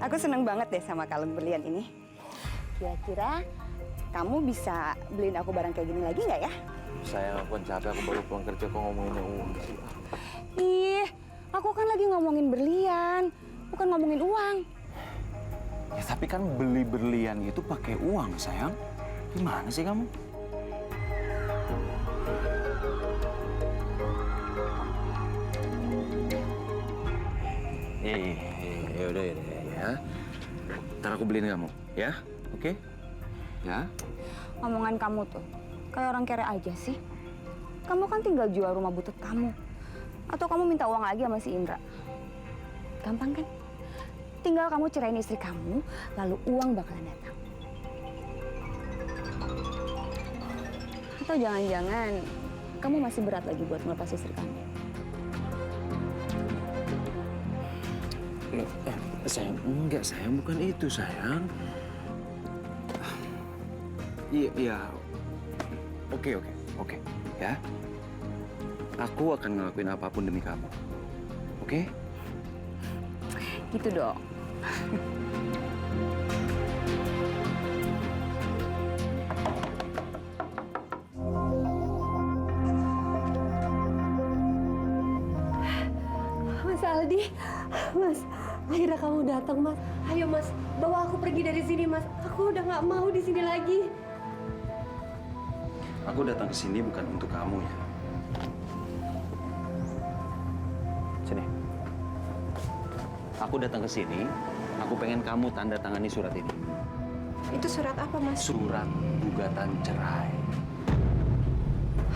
Aku seneng banget deh sama kalung berlian ini. Kira-kira kamu bisa beliin aku barang kayak gini lagi nggak ya? Sayang, aku kan capek, aku baru pulang kerja kok ngomonginnya uang sih. Ih, aku kan lagi ngomongin berlian, bukan ngomongin uang. Ya tapi kan beli berlian itu pakai uang, sayang. Gimana sih kamu? Udah ya. Ntar aku beliin kamu, ya? Oke? Ya? Omongan kamu tuh kayak orang kere aja sih. Kamu kan tinggal jual rumah butut kamu. Atau kamu minta uang lagi sama si Indra. Gampang kan? Tinggal kamu ceraiin istri kamu, lalu uang bakalan datang. Atau jangan-jangan kamu masih berat lagi buat melepas istri kamu. Sayang, enggak sayang, bukan itu sayang. Iya. Oke, ya. Aku akan ngelakuin apapun demi kamu. Oke? Gitu dong. Mas Aldi, Mas, akhirnya kamu datang, Mas. Ayo, Mas, bawa aku pergi dari sini, Mas. Aku udah nggak mau di sini lagi. Aku datang ke sini bukan untuk kamu ya. Sini. Aku datang ke sini, aku pengen kamu tanda tangani surat ini. Itu surat apa, Mas? Surat gugatan cerai.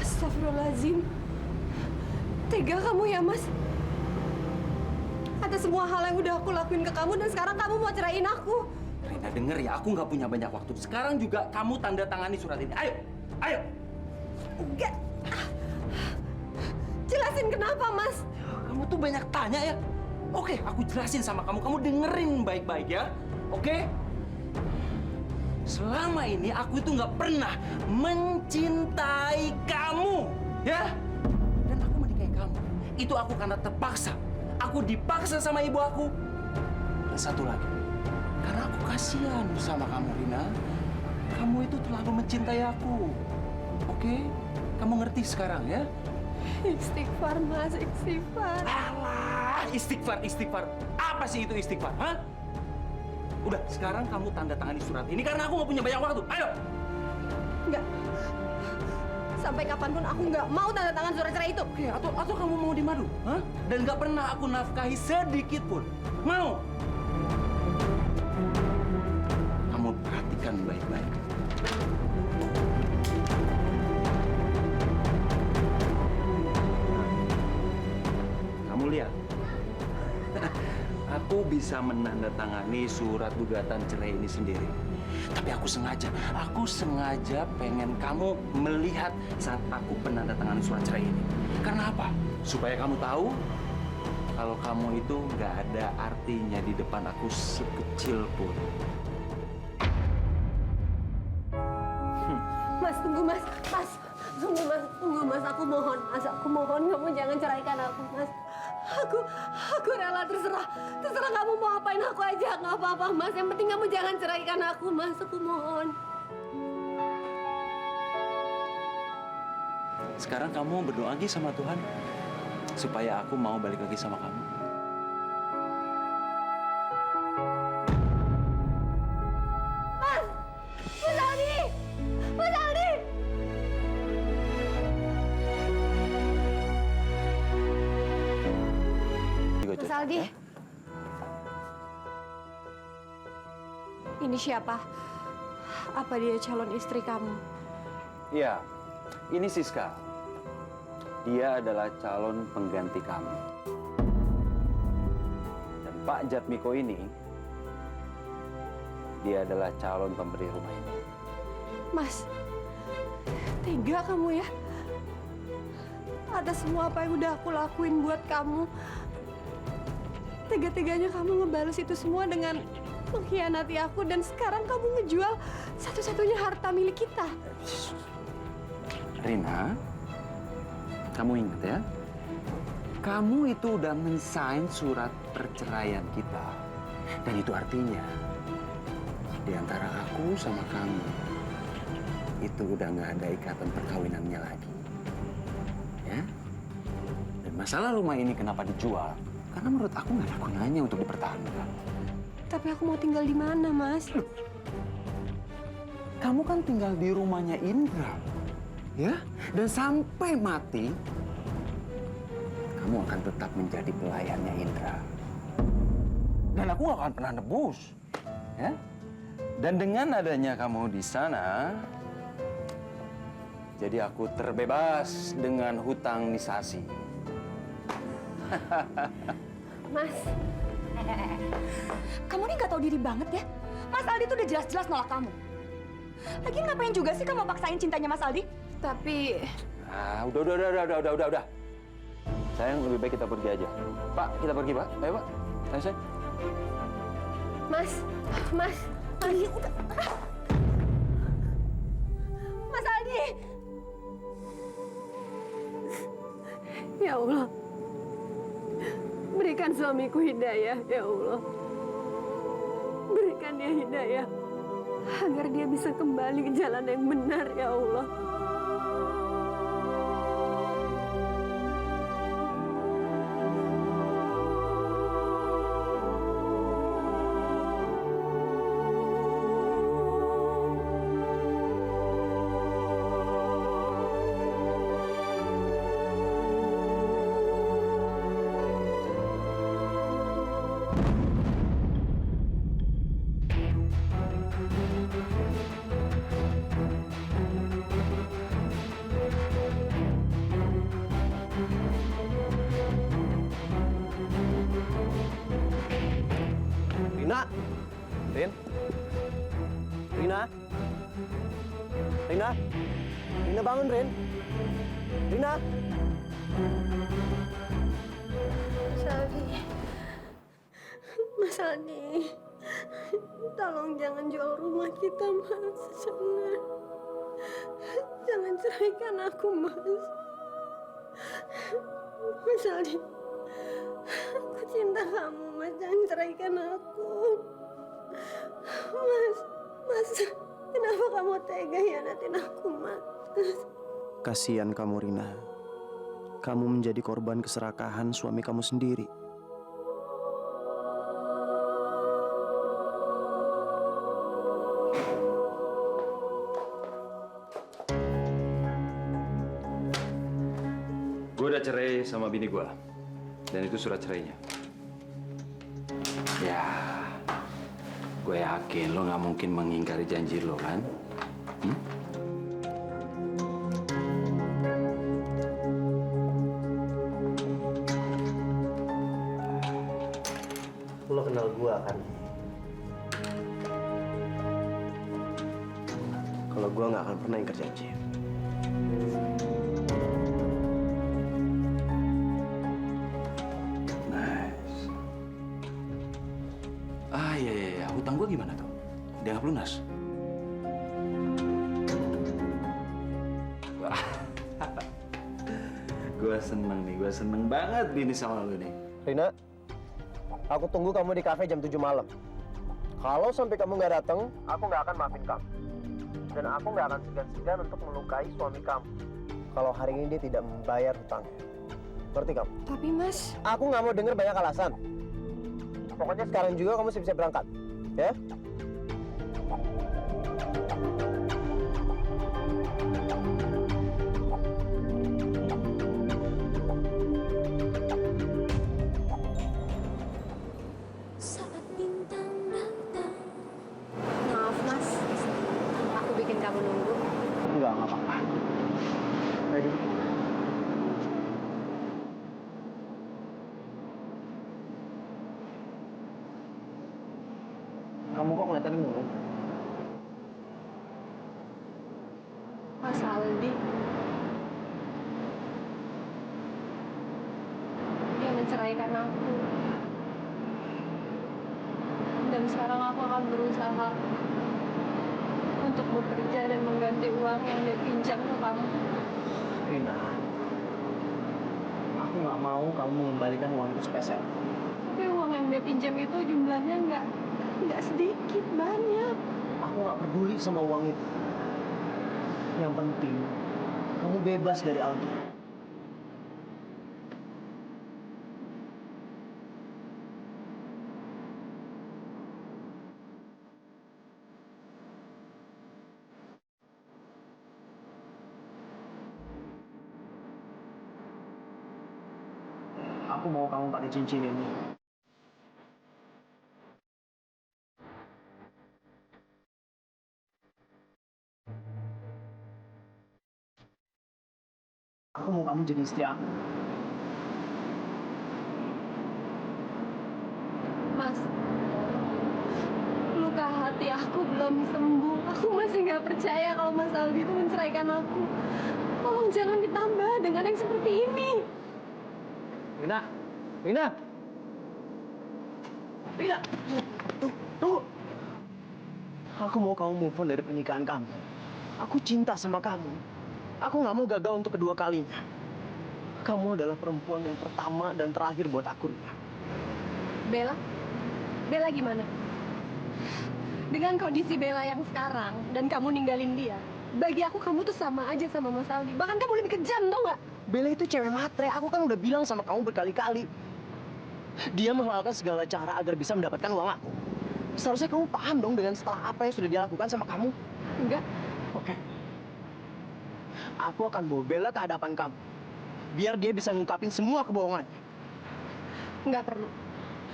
Astagfirullahaladzim. Tega kamu ya, Mas? Ada semua hal yang udah aku lakuin ke kamu dan sekarang kamu mau ceraiin aku. Rina, denger ya, aku nggak punya banyak waktu. Sekarang juga kamu tanda tangani surat ini. Ayo! Enggak. Jelasin kenapa, Mas? Kamu tuh banyak tanya ya. Oke, aku jelasin sama kamu. Kamu dengerin baik-baik ya. Oke? Selama ini aku itu nggak pernah mencintai kamu, ya? Dan aku menikahi kamu. Itu aku karena terpaksa. Aku dipaksa sama ibu aku. Dan satu lagi, karena aku kasihan sama kamu, Rina. Kamu itu terlalu mencintai aku. Oke? Kamu ngerti sekarang ya? Istighfar, Mas, istighfar. Alah, istighfar. Apa sih itu istighfar, hah? Udah, sekarang kamu tanda tangani surat ini karena aku nggak punya banyak waktu. Ayo! Enggak. Sampai kapanpun aku nggak mau tanda tangan surat cerai itu. Oke, atau kamu mau dimadu, hah? Dan nggak pernah aku nafkahi sedikit pun. Mau? Kamu perhatikan baik-baik. Kamu lihat. Aku bisa menandatangani surat gugatan cerai ini sendiri. Tapi aku sengaja pengen kamu melihat saat aku penandatangan surat cerai ini. Karena apa? Supaya kamu tahu kalau kamu itu nggak ada artinya di depan aku sekecil pun. Mas, tunggu, Mas. Mas, tunggu, Mas. Tunggu, Mas. Aku mohon, Mas. Aku mohon kamu jangan ceraikan aku, Mas. Aku rela, terserah kamu mau apain aku aja, nggak apa-apa, Mas. Yang penting kamu jangan ceraikan aku, Mas. Aku mohon. Sekarang kamu berdoa lagi sama Tuhan supaya aku mau balik lagi sama kamu. Mas! Mas Aldi! Mas Aldi! Mas Aldi. Ini siapa? Apa dia calon istri kamu? Iya, ini Siska. Dia adalah calon pengganti kamu. Dan Pak Jatmiko ini, dia adalah calon pemberi rumah ini. Mas, tega kamu ya? Atas semua apa yang udah aku lakuin buat kamu. Tega-teganya kamu ngebalas itu semua dengan mengkhianati aku dan sekarang kamu ngejual satu-satunya harta milik kita. Rina, kamu ingat ya? Kamu itu udah mensign surat perceraian kita. Dan itu artinya di antara aku sama kamu itu udah nggak ada ikatan perkawinannya lagi. Ya? Dan masalah rumah ini kenapa dijual? Karena menurut aku nggak ada gunanya untuk dipertahankan. Tapi aku mau tinggal di mana, Mas? Kamu kan tinggal di rumahnya Indra, ya? Dan sampai mati, kamu akan tetap menjadi pelayannya Indra. Dan aku nggak akan pernah nebus, ya? Dan dengan adanya kamu di sana, jadi aku terbebas dengan hutang nisasi. Mas, Kamu nih nggak tahu diri banget ya. Mas Aldi tuh udah jelas-jelas nolak kamu. Lagi ngapain juga sih kamu paksain cintanya Mas Aldi? tapi Ah, udah. Sayang, lebih baik kita pergi aja. Pak, kita pergi, Pak. Ayo, Pak. Ayo, sayang. Mas, udah. Mas Aldi. Ya Allah. Berikan suamiku hidayah, ya Allah. Berikan dia hidayah agar dia bisa kembali ke jalan yang benar, ya Allah. Rina? Rin? Rina? Rina? Rina bangun, Rin? Rina? Mas Aldi, tolong jangan jual rumah kita, Mas. Jangan ceraikan aku, Mas. Mas Aldi, aku cinta kamu, Mas. Jangan ceraikan aku. Mas, kenapa kamu tega hianatin aku, Mas? Kasihan kamu, Rina. Kamu menjadi korban keserakahan suami kamu sendiri. Gue udah cerai sama bini gue. Dan itu surat cerainya. Ya, gue yakin lo nggak mungkin mengingkari janji lo, kan? Lo kenal gua kan? Kalau gua nggak akan pernah ingkar janji. Nice. Iya. Hutang gue gimana tuh? Dianggap lunas? Gue seneng nih, gue seneng banget bini sama lu nih. Rina, aku tunggu kamu di kafe jam 7 malam. Kalau sampai kamu nggak datang, aku nggak akan maafin kamu. Dan aku nggak akan segan-segan untuk melukai suami kamu. Kalau hari ini dia tidak membayar hutangnya. Ngerti kamu? Tapi, Mas, Aku nggak mau dengar banyak alasan. Pokoknya sekarang juga kamu siap-siap berangkat. Ya? maaf, Mas. Aku bikin kamu nunggu. Nggak apa-apa. Ayo duduk. Kamu kok kelihatannya murung? Mas Aldi. Dia menceraikan aku. Dan sekarang aku akan berusaha untuk bekerja dan mengganti uang yang dia pinjam ke kamu. Rina, aku nggak mau kamu mengembalikan uang itu sepeser. Tapi uang yang yang dia pinjam itu jumlahnya nggak sedikit, banyak. Aku nggak peduli sama uang itu. Yang penting, kamu bebas dari Aldi. Aku mau kamu pakai cincin ini. Aku mau kamu jadi istri aku. Mas, luka hati aku belum sembuh. Aku masih nggak percaya kalau Mas Aldi itu menceraikan aku. Tolong jangan ditambah dengan yang seperti ini. Rina! Rina! Rina! Tunggu! Aku mau kamu move on dari pernikahan kamu. Aku cinta sama kamu. Aku nggak mau gagal untuk kedua kalinya. Kamu adalah perempuan yang pertama dan terakhir buat aku, Rina. Bella? Bella gimana? Dengan kondisi Bella yang sekarang dan kamu ninggalin dia, bagi aku kamu tuh sama aja sama Mas Aldi. Bahkan kamu lebih kejam, tau nggak? Bella itu cewek matre. Aku kan udah bilang sama kamu berkali-kali. Dia menghalalkan segala cara agar bisa mendapatkan uang aku. Seharusnya kamu paham dong dengan setelah apa yang sudah dia lakukan sama kamu. Enggak. Oke. Aku akan bawa Bella ke hadapan kamu. Biar dia bisa ngungkapin semua kebohongan. Nggak perlu.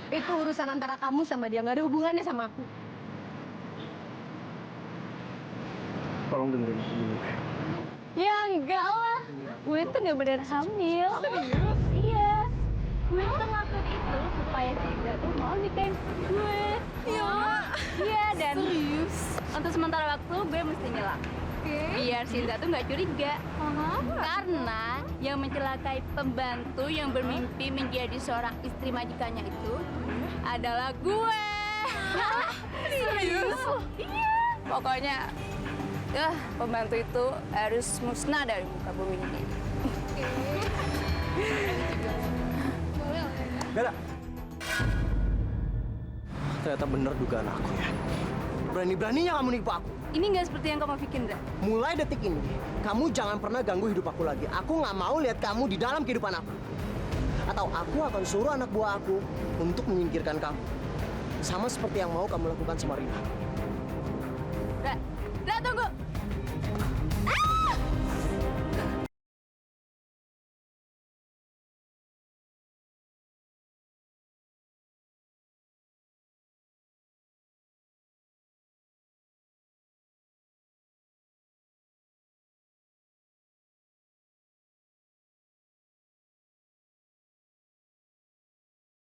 Itu urusan antara kamu sama dia, nggak ada hubungannya sama aku. Tolong dengerin aku dulu. Ya enggak lah. Gue tuh nggak bener hamil. Serius? Iya. Gue tuh ngelakuin itu supaya Cinta tuh mau nikahin gue. Ya. Iya, dan Serius? untuk sementara waktu gue mesti nyelak. Biar Cinta tuh nggak curiga. Karena yang mencelakai pembantu yang bermimpi menjadi seorang istri majikannya itu adalah gue. Serius? Iya. Pokoknya, pembantu itu harus musnah dari muka bumi ini. Bella. Ternyata benar dugaan aku ya. Berani-beraninya kamu nipu aku. Ini nggak seperti yang kamu pikir, Ndra. Mulai detik ini, kamu jangan pernah ganggu hidup aku lagi. Aku nggak mau lihat kamu di dalam kehidupan aku. Atau aku akan suruh anak buah aku untuk menyingkirkan kamu. Sama seperti yang mau kamu lakukan sama Rina. Ndra, tunggu.